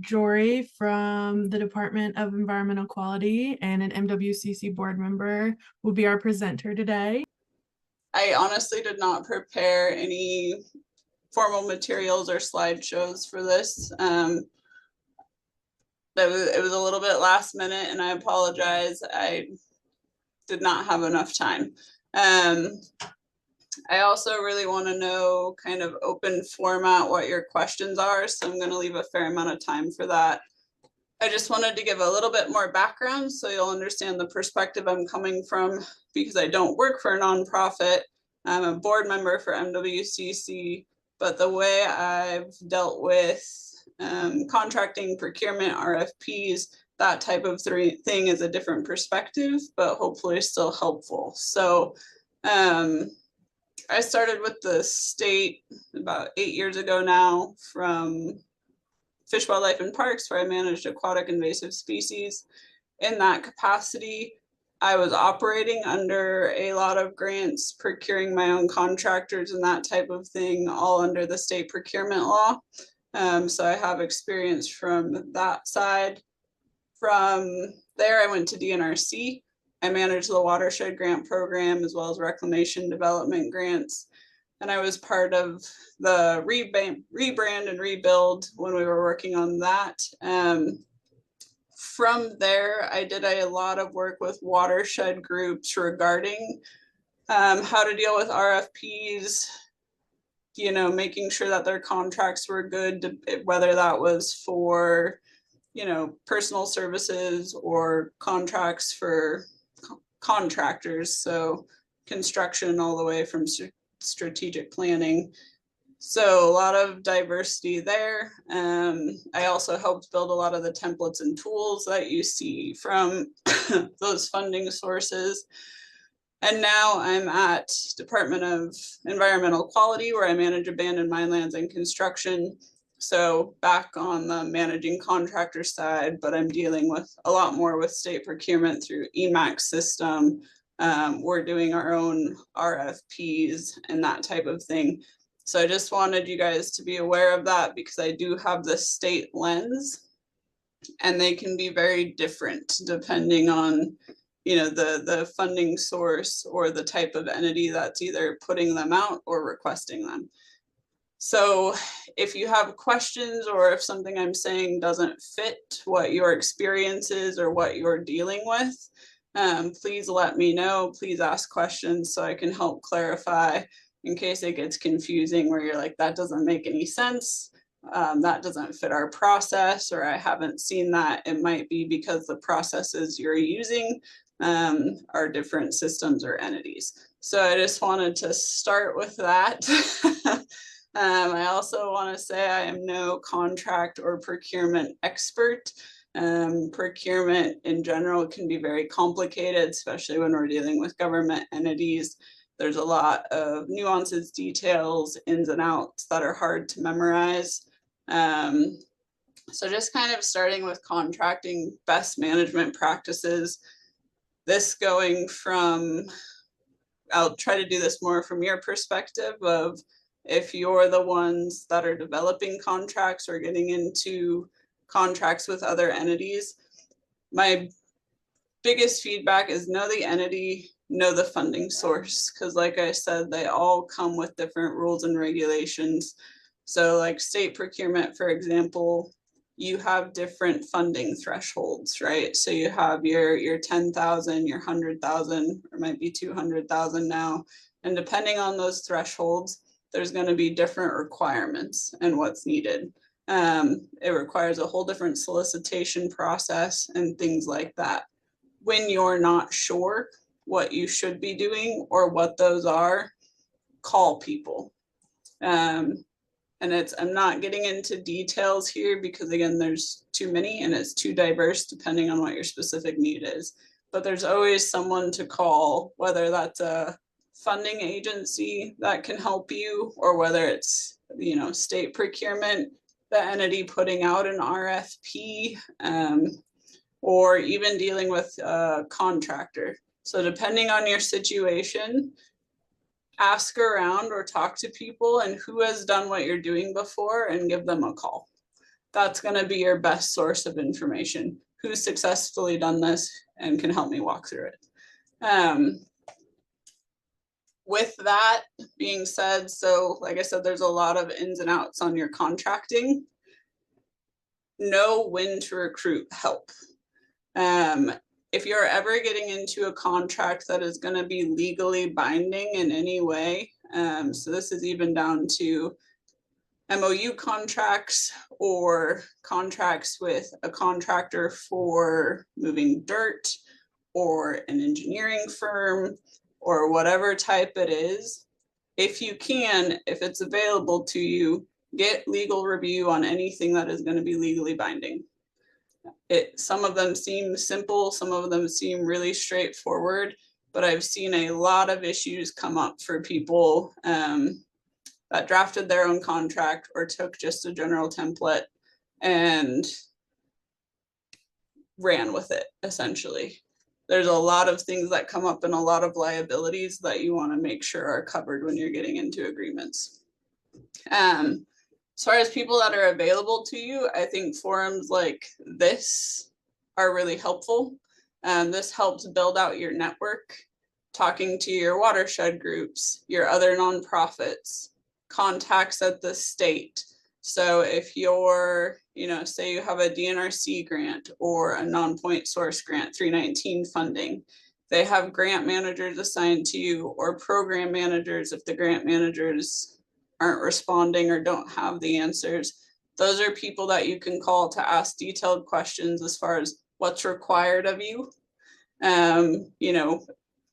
Jory from the Department of Environmental Quality, and an MWCC board member will be our presenter today. I honestly did not prepare any formal materials or slideshows for this. It was a little bit last minute, and I apologize. I did not have enough time. I also really want to know kind of open format what your questions are, so I'm going to leave a fair amount of time for that. I just wanted to give a little bit more background so you'll understand the perspective I'm coming from, because I don't work for a nonprofit. I'm a board member for MWCC, but the way I've dealt with contracting, procurement, RFPs, that type of thing is a different perspective, but hopefully still helpful. So I started with the state about 8 years ago now from Fish, Wildlife, and Parks, where I managed aquatic invasive species. In that capacity, I was operating under a lot of grants, procuring my own contractors and that type of thing, all under the state procurement law. So I have experience from that side. From there, I went to DNRC. I managed the watershed grant program as well as reclamation development grants. And I was part of the rebrand and rebuild when we were working on that. From there, I did a lot of work with watershed groups regarding how to deal with RFPs, you know, making sure that their contracts were good, whether that was for, you know, personal services or contracts for contractors. So construction all the way from strategic planning. So a lot of diversity there. I also helped build a lot of the templates and tools that you see from those funding sources. And now I'm at Department of Environmental Quality, where I manage abandoned mine lands and construction. So back on the managing contractor side, but I'm dealing with a lot more with state procurement through EMAX system. We're doing our own RFPs and that type of thing. So I just wanted you guys to be aware of that, because I do have the state lens, and they can be very different depending on, you know, the funding source or the type of entity that's either putting them out or requesting them. So if you have questions, or if something I'm saying doesn't fit what your experience is or what you're dealing with, please let me know. Please ask questions so I can help clarify, in case it gets confusing where you're like, that doesn't make any sense. That doesn't fit our process, or I haven't seen that. It might be because the processes you're using are different systems or entities. So I just wanted to start with that. I also want to say I am no contract or procurement expert. Procurement in general can be very complicated, especially when we're dealing with government entities. There's a lot of nuances, details, ins and outs that are hard to memorize. So just kind of starting with contracting best management practices. This going from, I'll try to do this more from your perspective of, if you're the ones that are developing contracts or getting into contracts with other entities, my biggest feedback is know the entity, know the funding source, because like I said, they all come with different rules and regulations. So like state procurement, for example, you have different funding thresholds, right? So you have your 10,000, your 100,000, or might be 200,000 now. And depending on those thresholds, there's going to be different requirements and what's needed. It requires a whole different solicitation process and things like that. When you're not sure what you should be doing or what those are, call people. And I'm not getting into details here because, again, there's too many and it's too diverse depending on what your specific need is. But there's always someone to call, whether that's a funding agency that can help you, or whether it's, you know, state procurement, the entity putting out an RFP, or even dealing with a contractor. So depending on your situation, ask around or talk to people and who has done what you're doing before and give them a call. that's going to be your best source of information. Who's successfully done this and can help me walk through it. With that being said, so like I said, there's a lot of ins and outs on your contracting. Know when to recruit help. If you're ever getting into a contract that is going to be legally binding in any way, so this is even down to MOU contracts or contracts with a contractor for moving dirt or an engineering firm or whatever type it is, if you can, if it's available to you, get legal review on anything that is going to be legally binding. Some of them seem simple, some of them seem really straightforward, but I've seen a lot of issues come up for people that drafted their own contract or took just a general template and ran with it, essentially. There's a lot of things that come up and a lot of liabilities that you want to make sure are covered when you're getting into agreements. As far as people that are available to you, I think forums like this are really helpful. This helps build out your network, talking to your watershed groups, your other nonprofits, contacts at the state. So if you're, say you have a DNRC grant or a non-point source grant, 319 funding, they have grant managers assigned to you or program managers if the grant managers aren't responding or don't have the answers. Those are people that you can call to ask detailed questions as far as what's required of you,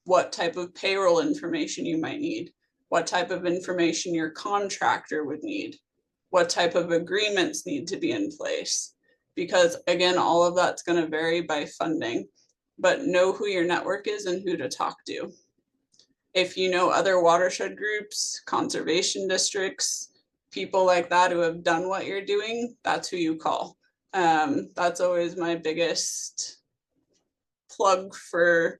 what type of payroll information you might need, what type of information your contractor would need, what type of agreements need to be in place. Because again, all of that's going to vary by funding, but know who your network is and who to talk to. If you know other watershed groups, conservation districts, people like that who have done what you're doing, that's who you call. That's always my biggest plug for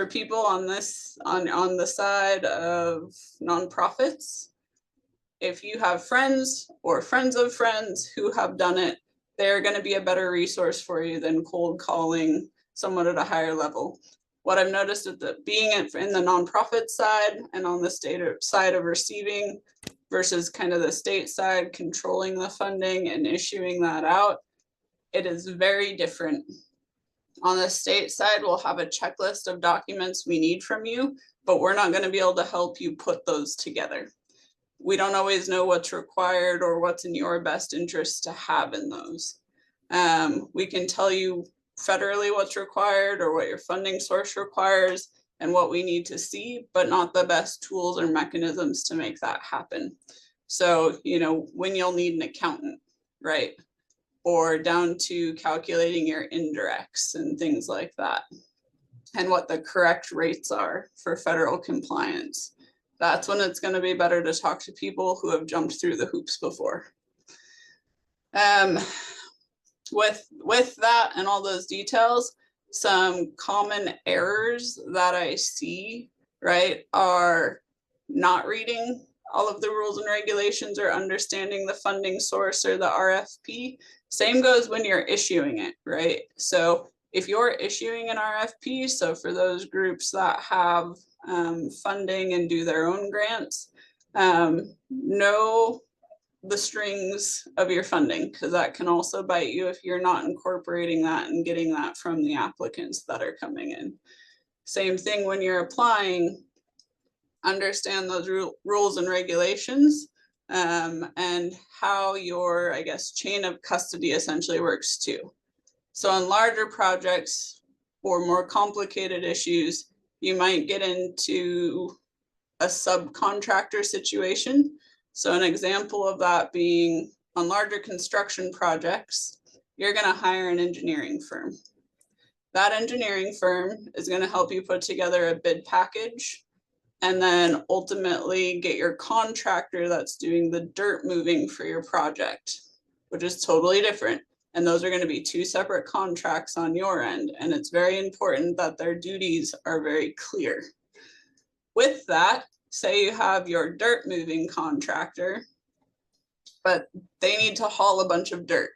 people on this, on the side of nonprofits. If you have friends or friends of friends who have done it, they're going to be a better resource for you than cold calling someone at a higher level. What I've noticed is that being in the nonprofit side and on the state side of receiving versus kind of the state side controlling the funding and issuing that out, it is very different. On the state side, we'll have a checklist of documents we need from you, but we're not going to be able to help you put those together. We don't always know what's required or what's in your best interest to have in those. We can tell you federally what's required or what your funding source requires and what we need to see, but not the best tools or mechanisms to make that happen. So, when you'll need an accountant, right? Or down to calculating your indirects and things like that, and what the correct rates are for federal compliance. That's when it's going to be better to talk to people who have jumped through the hoops before. With that and all those details, some common errors that I see, right, are not reading all of the rules and regulations or understanding the funding source or the RFP. Same goes when you're issuing it, right? So if you're issuing an RFP, so for those groups that have funding and do their own grants, know the strings of your funding, because that can also bite you if you're not incorporating that and getting that from the applicants that are coming in. Same thing when you're applying, understand those rules and regulations and how your, chain of custody essentially works too. So on larger projects or more complicated issues, you might get into a subcontractor situation. So an example of that being on larger construction projects, you're going to hire an engineering firm. That engineering firm is going to help you put together a bid package and then ultimately get your contractor that's doing the dirt moving for your project, which is totally different. And those are going to be two separate contracts on your end. And it's very important that their duties are very clear. With that, say you have your dirt moving contractor, but they need to haul a bunch of dirt.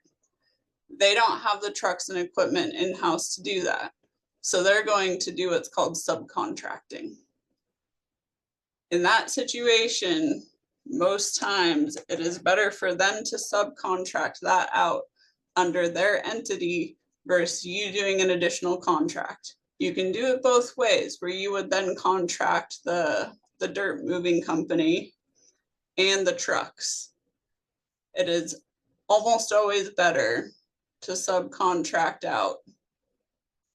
They don't have the trucks and equipment in-house to do that. So they're going to do what's called subcontracting. In that situation, most times it is better for them to subcontract that out under their entity versus you doing an additional contract. You can do it both ways, where you would then contract the dirt moving company and the trucks. It is almost always better to subcontract out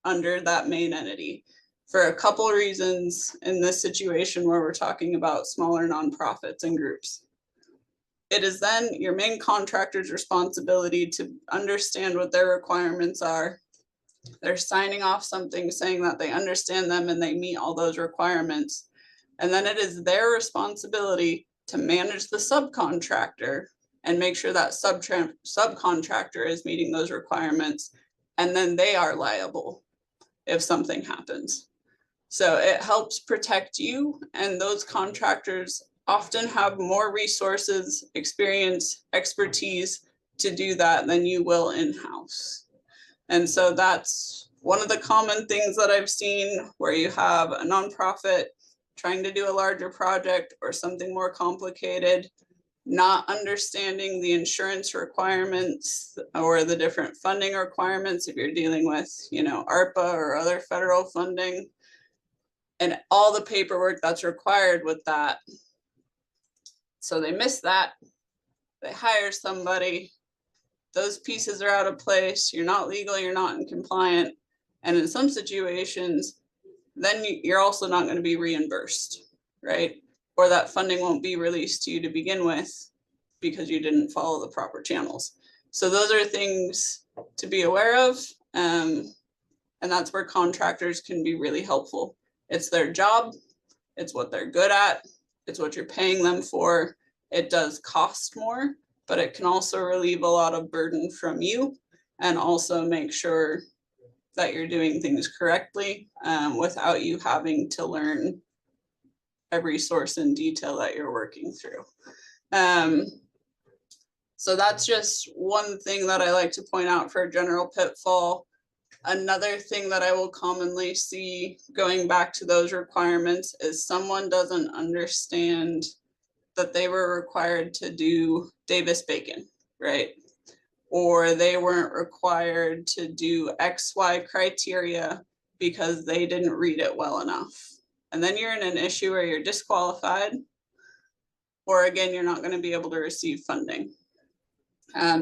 under that main entity for a couple reasons in this situation where we're talking about smaller nonprofits and groups. It is then your main contractor's responsibility to understand what their requirements are. They're signing off something saying that they understand them and they meet all those requirements. And then it is their responsibility to manage the subcontractor and make sure that subcontractor is meeting those requirements. And then they are liable if something happens. So it helps protect you, and those contractors often have more resources, experience, expertise to do that than you will in-house. And so that's one of the common things that I've seen where you have a nonprofit trying to do a larger project or something more complicated, not understanding the insurance requirements or the different funding requirements if you're dealing with, ARPA or other federal funding, and all the paperwork that's required with that. So they miss that, they hire somebody, those pieces are out of place, you're not legal, you're not in compliant, and in some situations, then you're also not going to be reimbursed, right? Or that funding won't be released to you to begin with because you didn't follow the proper channels. So those are things to be aware of, and that's where contractors can be really helpful. It's their job, it's what they're good at, it's what you're paying them for. It does cost more, but it can also relieve a lot of burden from you and also make sure that you're doing things correctly without you having to learn every source in detail that you're working through. So that's just one thing that I like to point out for a general pitfall. Another thing that I will commonly see going back to those requirements is someone doesn't understand that they were required to do Davis-Bacon, right? Or they weren't required to do XY criteria because they didn't read it well enough. And then you're in an issue where you're disqualified, or again, you're not going to be able to receive funding.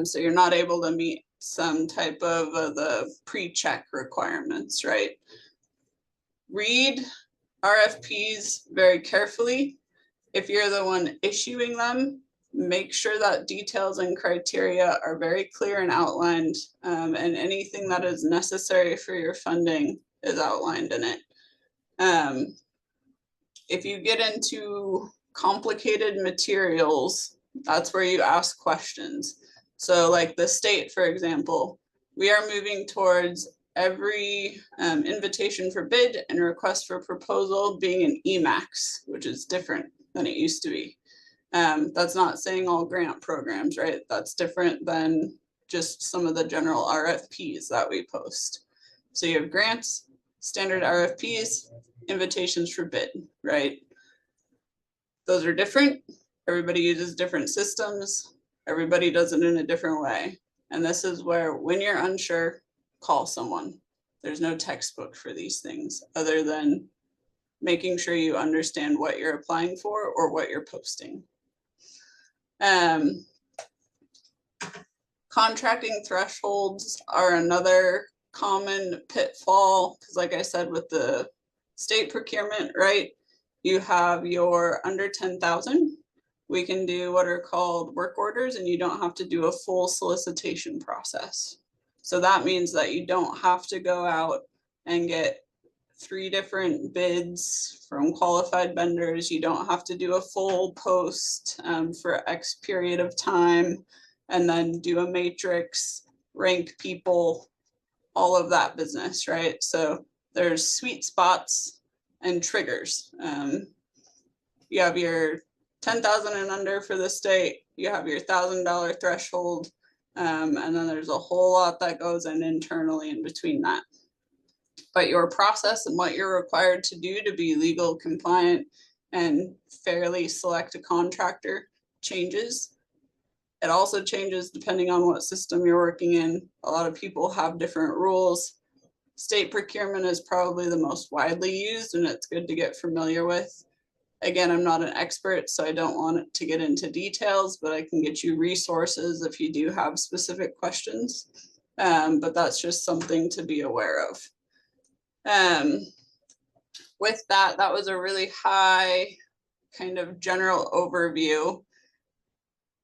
So you're not able to meet some type of the pre-check requirements, right? Read RFPs very carefully. If you're the one issuing them, make sure that details and criteria are very clear and outlined, and anything that is necessary for your funding is outlined in it. If you get into complicated materials, that's where you ask questions. So like the state, for example, we are moving towards every invitation for bid and request for proposal being an EMAX, which is different than it used to be. That's not saying all grant programs, right? That's different than just some of the general RFPs that we post. So you have grants, standard RFPs, invitations for bid, right? Those are different. Everybody uses different systems. Everybody does it in a different way. And this is where, when you're unsure, call someone. There's no textbook for these things other than making sure you understand what you're applying for or what you're posting. Contracting thresholds are another common pitfall, because like I said, with the state procurement, right, you have your under 10,000. We can do what are called work orders, and you don't have to do a full solicitation process. So that means that you don't have to go out and get 3 different bids from qualified vendors. You don't have to do a full post for X period of time and then do a matrix, rank people, all of that business, right? So there's sweet spots and triggers. You have your 10,000 and under for the state, you have your $1,000 threshold, And then there's a whole lot that goes in internally in between that. But your process and what you're required to do to be legal, compliant, and fairly select a contractor changes. It also changes depending on what system you're working in. A lot of people have different rules. State procurement is probably the most widely used, and it's good to get familiar with. Again, I'm not an expert, so I don't want to get into details, but I can get you resources if you do have specific questions. But that's just something to be aware of. With that, that was a really high kind of general overview.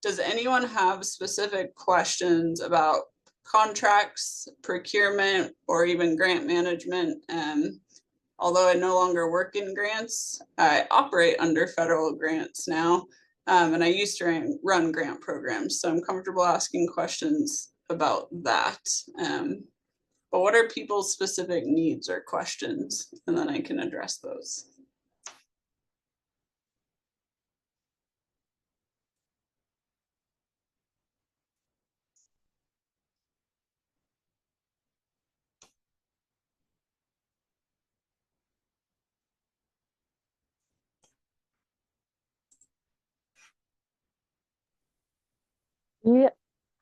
Does anyone have specific questions about contracts, procurement, or even grant management? Although I no longer work in grants, I operate under federal grants now, and I used to run grant programs, so I'm comfortable asking questions about that. But what are people's specific needs or questions? And then I can address those. Yeah,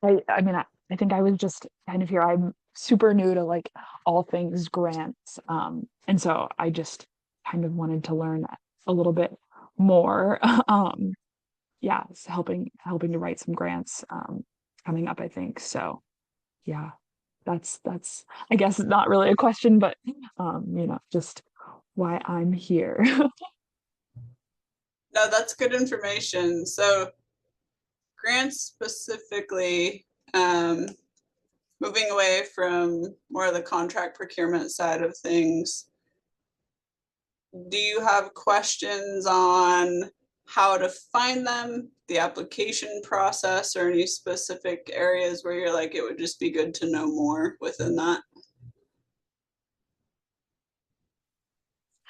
I mean, I think I was just kind of here. I'm super new to like all things grants. And so I just kind of wanted to learn a little bit more. Yeah, it's helping to write some grants coming up, I think. So yeah, that's I guess not really a question, but just why I'm here. No, that's good information. So grants specifically, moving away from more of the contract procurement side of things, do you have questions on how to find them, the application process, or any specific areas where you're like, it would just be good to know more within that?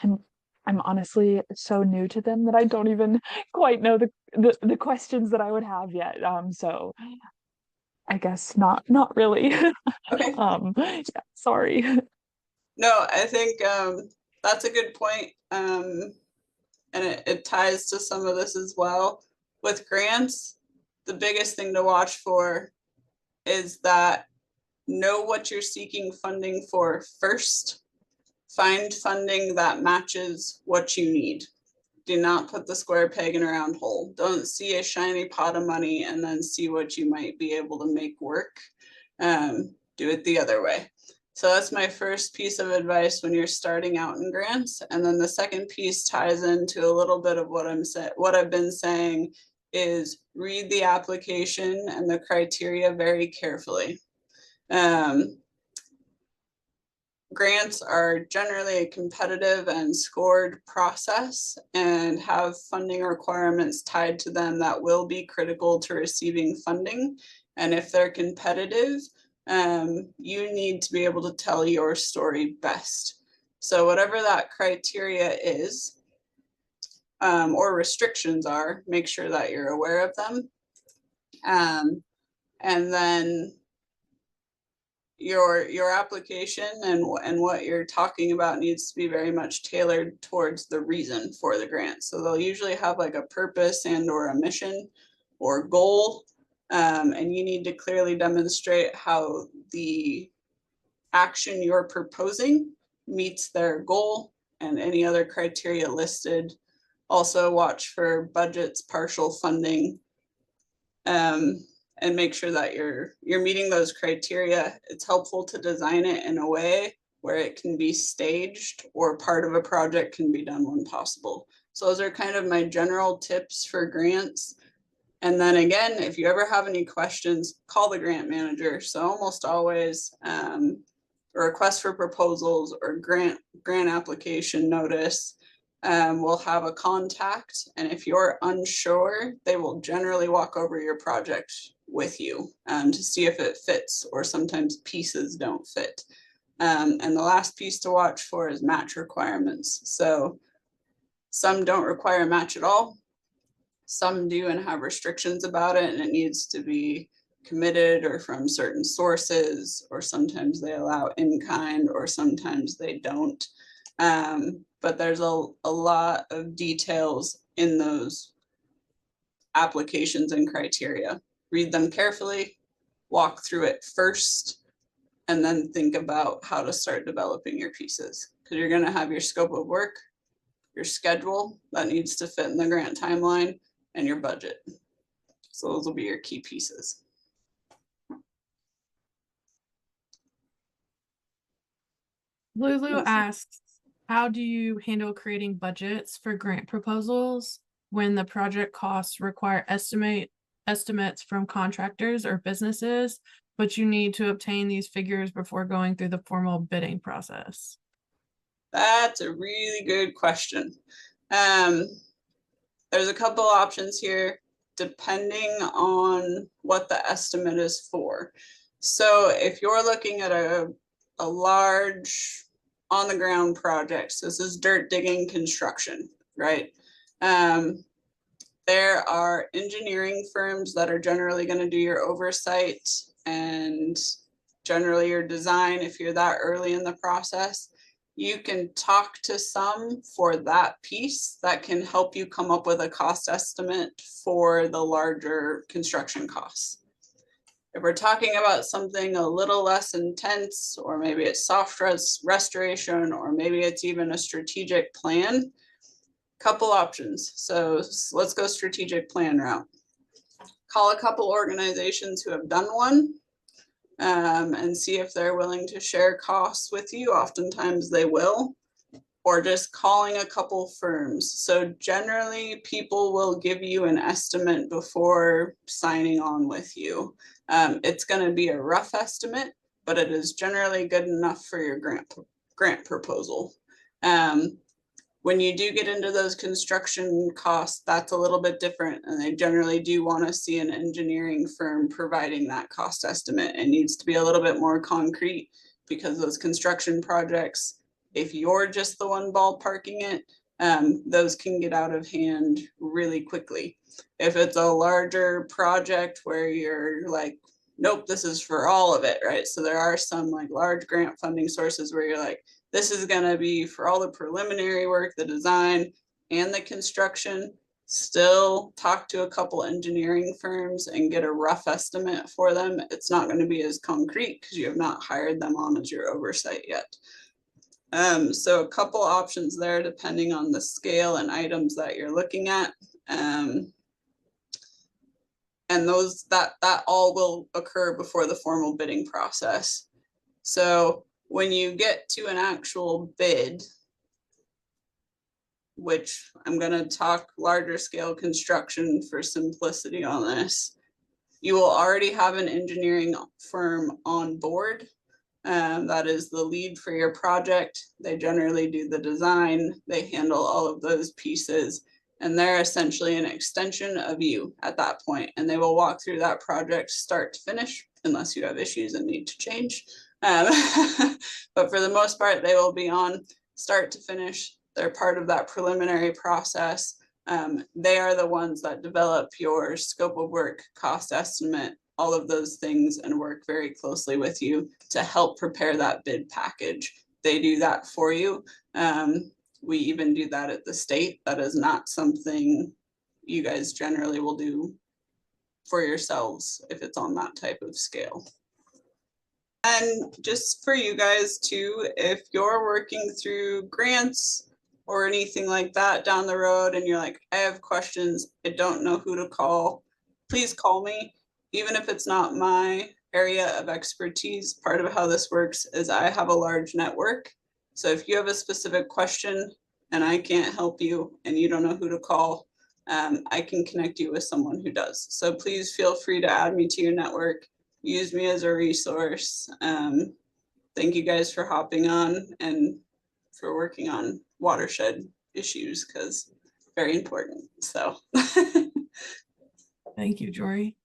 I'm I'm honestly so new to them that I don't even quite know the questions that I would have yet. So I guess not really. Okay. Yeah, sorry. No, I think that's a good point. And it ties to some of this as well. With grants, the biggest thing to watch for is that know what you're seeking funding for first. Find funding that matches what you need. Do not put the square peg in a round hole. Don't see a shiny pot of money and then see what you might be able to make work. Do it the other way. So that's my first piece of advice when you're starting out in grants. And then the second piece ties into a little bit of what I've been saying is read the application and the criteria very carefully. Grants are generally a competitive and scored process and have funding requirements tied to them that will be critical to receiving funding. And if they're competitive, you need to be able to tell your story best. So whatever that criteria is, or restrictions are, make sure that you're aware of them. And then your application and what you're talking about needs to be very much tailored towards the reason for the grant. So they'll usually have like a purpose and or a mission or goal, and you need to clearly demonstrate how the action you're proposing meets their goal and any other criteria listed. Also watch for budgets, partial funding, and make sure that you're meeting those criteria. It's helpful to design it in a way where it can be staged or part of a project can be done when possible. So those are kind of my general tips for grants. And then again, if you ever have any questions, call the grant manager. So almost always a request for proposals or grant application notice will have a contact. And if you're unsure, they will generally walk over your project with you to see if it fits, or sometimes pieces don't fit. And the last piece to watch for is match requirements. So some don't require a match at all. Some do and have restrictions about it, and it needs to be committed or from certain sources, or sometimes they allow in kind, or sometimes they don't. But there's a lot of details in those applications and criteria. Read them carefully, walk through it first, and then think about how to start developing your pieces. Because you're going to have your scope of work, your schedule that needs to fit in the grant timeline, and your budget. So those will be your key pieces. Lulu Yes. asks, how do you handle creating budgets for grant proposals when the project costs require estimates from contractors or businesses, but you need to obtain these figures before going through the formal bidding process? That's a really good question. There's a couple options here depending on what the estimate is for. So if you're looking at a large on the ground project, so this is dirt digging construction, right? There are engineering firms that are generally going to do your oversight and generally your design if you're that early in the process. You can talk to some for that piece that can help you come up with a cost estimate for the larger construction costs. If we're talking about something a little less intense, or maybe it's soft restoration, or maybe it's even a strategic plan, couple options. So let's go strategic plan route. Call a couple organizations who have done one and see if they're willing to share costs with you. Oftentimes they will. Or just calling a couple firms. So generally people will give you an estimate before signing on with you. It's going to be a rough estimate, but it is generally good enough for your grant proposal. When you do get into those construction costs, that's a little bit different, and they generally do want to see an engineering firm providing that cost estimate. It needs to be a little bit more concrete because those construction projects, if you're just the one ballparking it, those can get out of hand really quickly. If it's a larger project where you're like, nope, this is for all of it, right? So there are some like large grant funding sources where you're like, this is going to be for all the preliminary work, the design, and the construction. Still talk to a couple engineering firms and get a rough estimate for them. It's not going to be as concrete because you have not hired them on as your oversight yet. So a couple options there depending on the scale and items that you're looking at. And those that all will occur before the formal bidding process. So when you get to an actual bid, which I'm going to talk larger scale construction for simplicity on this, you will already have an engineering firm on board. That is the lead for your project. They generally do the design, they handle all of those pieces, and they're essentially an extension of you at that point. And they will walk through that project start to finish, unless you have issues and need to change. But for the most part, they will be on start to finish. They're part of that preliminary process. They are the ones that develop your scope of work, cost estimate, all of those things, and work very closely with you to help prepare that bid package. They do that for you. We even do that at the state. That is not something you guys generally will do for yourselves if it's on that type of scale. And just for you guys too, if you're working through grants or anything like that down the road and you're like, I have questions, I don't know who to call, please call me. Even if it's not my area of expertise, part of how this works is I have a large network. So if you have a specific question and I can't help you and you don't know who to call, I can connect you with someone who does. So please feel free to add me to your network. Use me as a resource. Thank you guys for hopping on and for working on watershed issues, because very important. So Thank you, Jory.